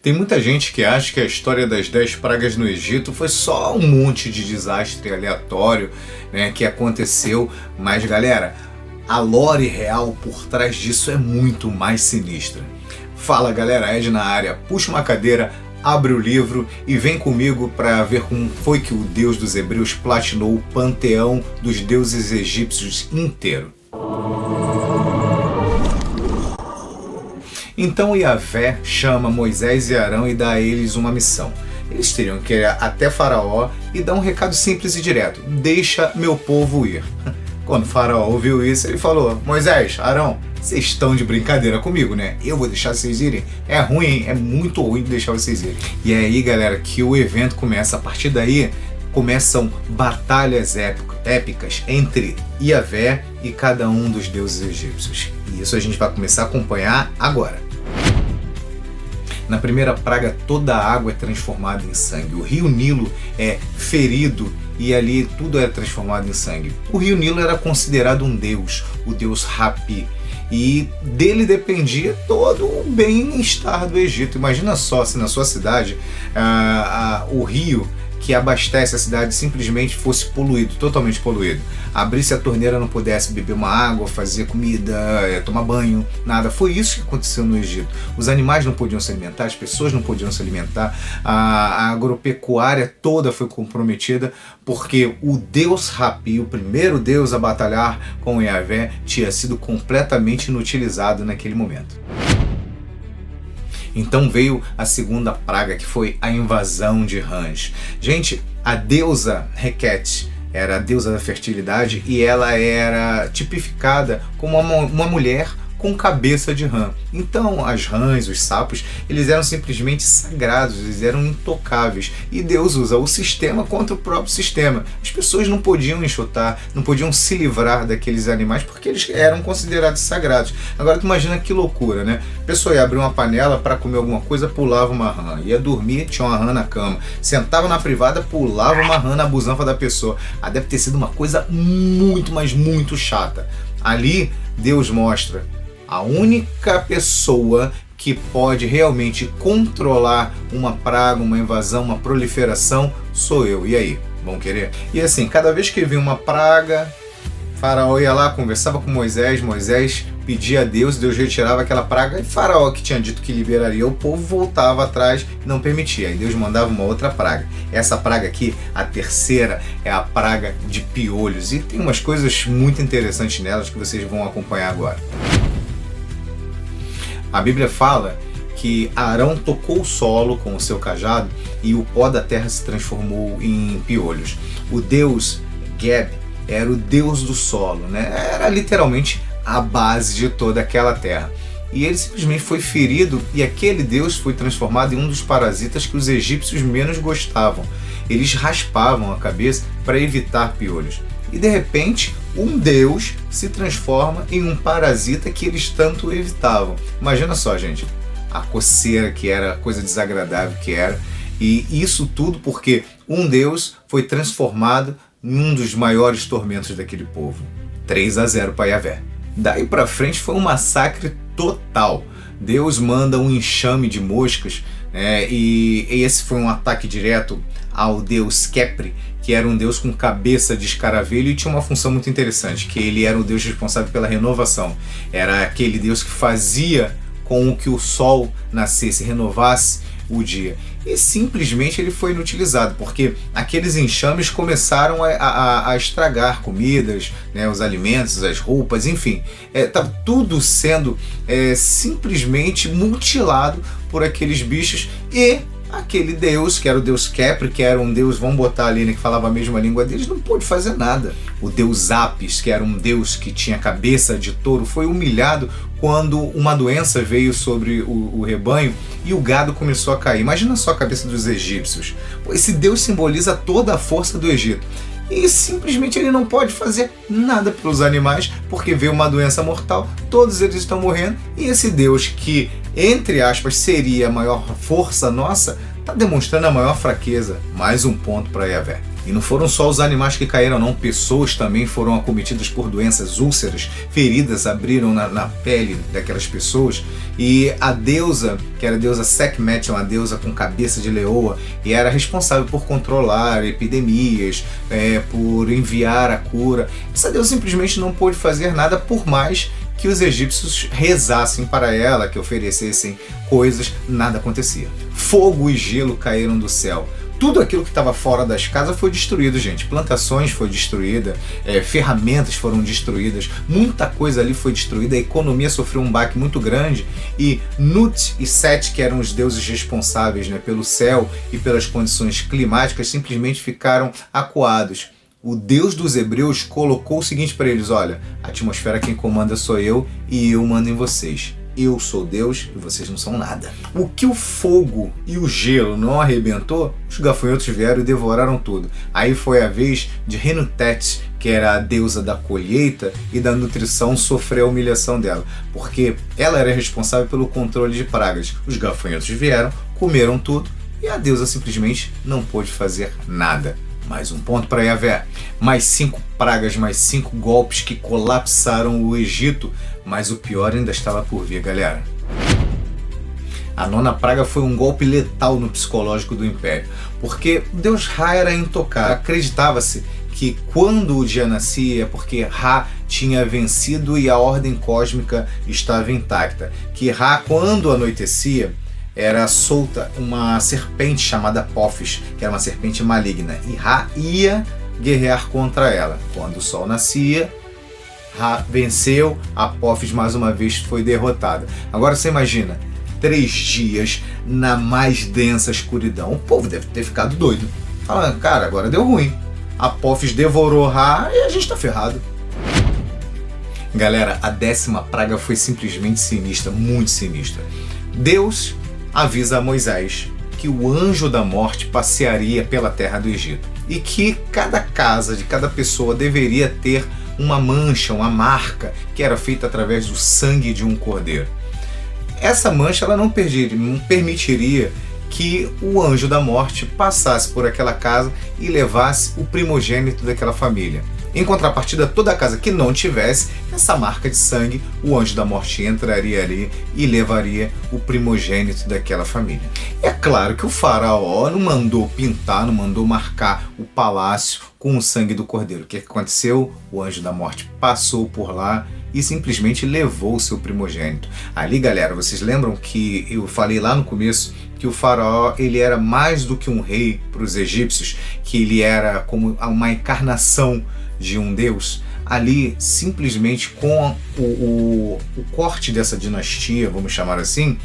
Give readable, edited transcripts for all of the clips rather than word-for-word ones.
Tem muita gente que acha que a história das 10 pragas no Egito foi só um monte de desastre aleatório, né, que aconteceu, mas galera, a lore real por trás disso é muito mais sinistra. Fala galera, Ed na área, puxa uma cadeira, abre o livro e vem comigo para ver como foi que o Deus dos Hebreus platinou o panteão dos deuses egípcios inteiro. Então Yahvé chama Moisés e Arão e dá a eles uma missão. Eles teriam que ir até Faraó e dar um recado simples e direto: deixa meu povo ir. Quando Faraó ouviu isso, ele falou: Moisés, Arão, vocês estão de brincadeira comigo, né? Eu vou deixar vocês irem? É ruim, hein? É muito ruim de deixar vocês irem. E é aí, galera, que o evento começa. A partir daí, começam batalhas épicas entre Yahvé e cada um dos deuses egípcios. E isso a gente vai começar a acompanhar agora. Na primeira praga, toda a água é transformada em sangue. O rio Nilo é ferido e ali tudo é transformado em sangue. O rio Nilo era considerado um deus, o deus Hapi. E dele dependia todo o bem-estar do Egito. Imagina só se na sua cidade o rio que abastece a cidade simplesmente fosse poluído, totalmente poluído. Abrisse a torneira, não pudesse beber uma água, fazer comida, tomar banho, nada. Foi isso que aconteceu no Egito. Os animais não podiam se alimentar, as pessoas não podiam se alimentar, a agropecuária toda foi comprometida porque o deus Hapi, o primeiro deus a batalhar com Yahvé, tinha sido completamente inutilizado naquele momento. Então veio a segunda praga, que foi a invasão de rãs. Gente, a deusa Requete era a deusa da fertilidade e ela era tipificada como uma mulher com cabeça de rã. Então as rãs, os sapos, eles eram simplesmente sagrados, eles eram intocáveis. E Deus usa o sistema contra o próprio sistema. As pessoas não podiam enxotar, não podiam se livrar daqueles animais porque eles eram considerados sagrados. Agora tu imagina que loucura, né? A pessoa ia abrir uma panela para comer alguma coisa, pulava uma rã. Ia dormir, tinha uma rã na cama. Sentava na privada, pulava uma rã na busanfa da pessoa. Deve ter sido uma coisa muito, mas muito chata. Ali, Deus mostra: a única pessoa que pode realmente controlar uma praga, uma invasão, uma proliferação, sou eu. E aí, vão querer? E assim, cada vez que vinha uma praga, Faraó ia lá, conversava com Moisés, Moisés pedia a Deus, Deus retirava aquela praga, e Faraó, que tinha dito que liberaria o povo, voltava atrás e não permitia. Aí Deus mandava uma outra praga. Essa praga aqui, a terceira, é a praga de piolhos. E tem umas coisas muito interessantes nelas que vocês vão acompanhar agora. A Bíblia fala que Arão tocou o solo com o seu cajado e o pó da terra se transformou em piolhos. O deus Geb era o deus do solo, né? Era literalmente a base de toda aquela terra. E ele simplesmente foi ferido e aquele deus foi transformado em um dos parasitas que os egípcios menos gostavam. Eles raspavam a cabeça para evitar piolhos. E de repente, um deus se transforma em um parasita que eles tanto evitavam. Imagina só, gente, a coceira que era, a coisa desagradável que era. E isso tudo porque um deus foi transformado em um dos maiores tormentos daquele povo. 3-0 para Yahvé. Daí para frente foi um massacre total. Deus manda um enxame de moscas, né? E esse foi um ataque direto ao deus Kepri, que era um deus com cabeça de escaravelho e tinha uma função muito interessante, que ele era o deus responsável pela renovação. Era aquele deus que fazia com que o sol nascesse, renovasse o dia. E simplesmente ele foi inutilizado, porque aqueles enxames começaram a estragar comidas, né, os alimentos, as roupas, enfim. Estava tudo sendo simplesmente mutilado por aqueles bichos e aquele deus, que era o deus Kepri, que era um deus, vamos botar ali, né, que falava a mesma língua deles, não pôde fazer nada. O deus Apis, que era um deus que tinha cabeça de touro, foi humilhado quando uma doença veio sobre o rebanho e o gado começou a cair. Imagina só a cabeça dos egípcios. Esse deus simboliza toda a força do Egito. E simplesmente ele não pode fazer nada pelos animais, porque veio uma doença mortal, todos eles estão morrendo, e esse Deus que, entre aspas, seria a maior força nossa, está demonstrando a maior fraqueza. Mais um ponto para Yahvé. E não foram só os animais que caíram, não. Pessoas também foram acometidas por doenças, úlceras, feridas abriram na pele daquelas pessoas. E a deusa, que era a deusa Sekhmet, uma deusa com cabeça de leoa, e era responsável por controlar epidemias, por enviar a cura. Essa deusa simplesmente não pôde fazer nada, por mais que os egípcios rezassem para ela, que oferecessem coisas, nada acontecia. Fogo e gelo caíram do céu. Tudo aquilo que estava fora das casas foi destruído, gente. Plantações foi destruída, ferramentas foram destruídas, muita coisa ali foi destruída, a economia sofreu um baque muito grande, e Nut e Set, que eram os deuses responsáveis, né, pelo céu e pelas condições climáticas, simplesmente ficaram acuados. O Deus dos Hebreus colocou o seguinte para eles: olha, a atmosfera quem comanda sou eu e eu mando em vocês. Eu sou Deus e vocês não são nada. O que o fogo e o gelo não arrebentou, os gafanhotos vieram e devoraram tudo. Aí foi a vez de Renutet, que era a deusa da colheita e da nutrição, sofrer a humilhação dela, porque ela era responsável pelo controle de pragas. Os gafanhotos vieram, comeram tudo e a deusa simplesmente não pôde fazer nada. Mais um ponto para Yahvé. Mais 5 pragas, mais 5 golpes que colapsaram o Egito. Mas o pior ainda estava por vir, galera. A 9ª praga foi um golpe letal no psicológico do Império. Porque Deus Ra era intocável. Acreditava-se que quando o dia nascia é porque Ra tinha vencido e a ordem cósmica estava intacta. Que Ra, quando anoitecia, era solta uma serpente chamada Apophis, que era uma serpente maligna, e Ra ia guerrear contra ela. Quando o sol nascia, Ra venceu, Apophis mais uma vez foi derrotada. Agora você imagina, 3 dias na mais densa escuridão. O povo deve ter ficado doido, falando: cara, agora deu ruim, Apophis devorou Ra e a gente tá ferrado. Galera, a 10ª praga foi simplesmente sinistra, muito sinistra. Deus avisa a Moisés que o anjo da morte passearia pela terra do Egito e que cada casa de cada pessoa deveria ter uma mancha, uma marca, que era feita através do sangue de um cordeiro. Essa mancha ela não permitiria que o anjo da morte passasse por aquela casa e levasse o primogênito daquela família. Em contrapartida, toda a casa que não tivesse essa marca de sangue, o anjo da morte entraria ali e levaria o primogênito daquela família. É claro que o faraó não mandou pintar, não mandou marcar o palácio com o sangue do cordeiro. O que aconteceu? O anjo da morte passou por lá e simplesmente levou o seu primogênito. Ali, galera, vocês lembram que eu falei lá no começo que o faraó ele era mais do que um rei para os egípcios, que ele era como uma encarnação de um deus? Ali, simplesmente com o corte dessa dinastia, vamos chamar assim,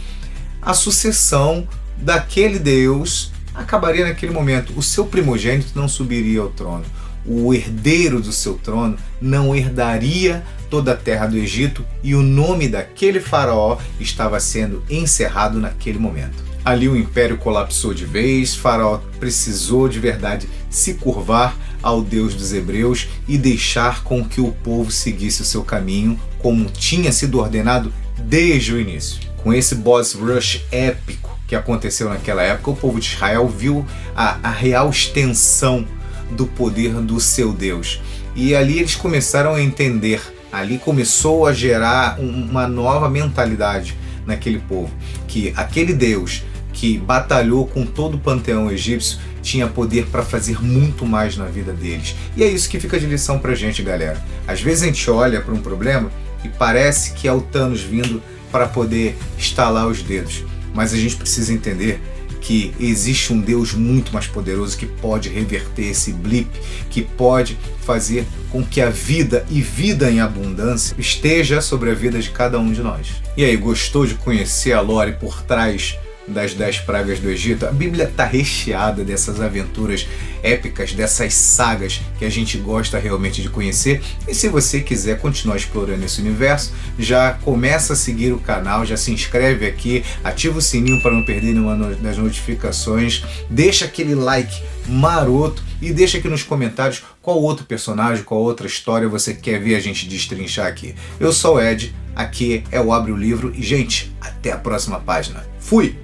a sucessão daquele deus acabaria naquele momento. O seu primogênito não subiria ao trono. O herdeiro do seu trono não herdaria toda a terra do Egito e o nome daquele faraó estava sendo encerrado naquele momento. Ali o império colapsou de vez, Faraó precisou de verdade se curvar ao Deus dos Hebreus e deixar com que o povo seguisse o seu caminho como tinha sido ordenado desde o início. Com esse boss rush épico que aconteceu naquela época, o povo de Israel viu a real extensão do poder do seu Deus. E ali eles começaram a entender, ali começou a gerar uma nova mentalidade naquele povo, que aquele Deus que batalhou com todo o panteão egípcio tinha poder para fazer muito mais na vida deles. E é isso que fica de lição pra gente, galera. Às vezes a gente olha para um problema e parece que é o Thanos vindo para poder estalar os dedos, mas a gente precisa entender que existe um Deus muito mais poderoso que pode reverter esse blip, que pode fazer com que a vida e vida em abundância esteja sobre a vida de cada um de nós. E aí, gostou de conhecer a lore por trás das 10 pragas do Egito? A Bíblia está recheada dessas aventuras épicas, dessas sagas que a gente gosta realmente de conhecer. E se você quiser continuar explorando esse universo, já começa a seguir o canal, já se inscreve aqui, ativa o sininho para não perder nenhuma das notificações, deixa aquele like maroto e deixa aqui nos comentários qual outro personagem, qual outra história você quer ver a gente destrinchar aqui. Eu sou o Ed, aqui é o Abre o Livro e, gente, até a próxima página. Fui!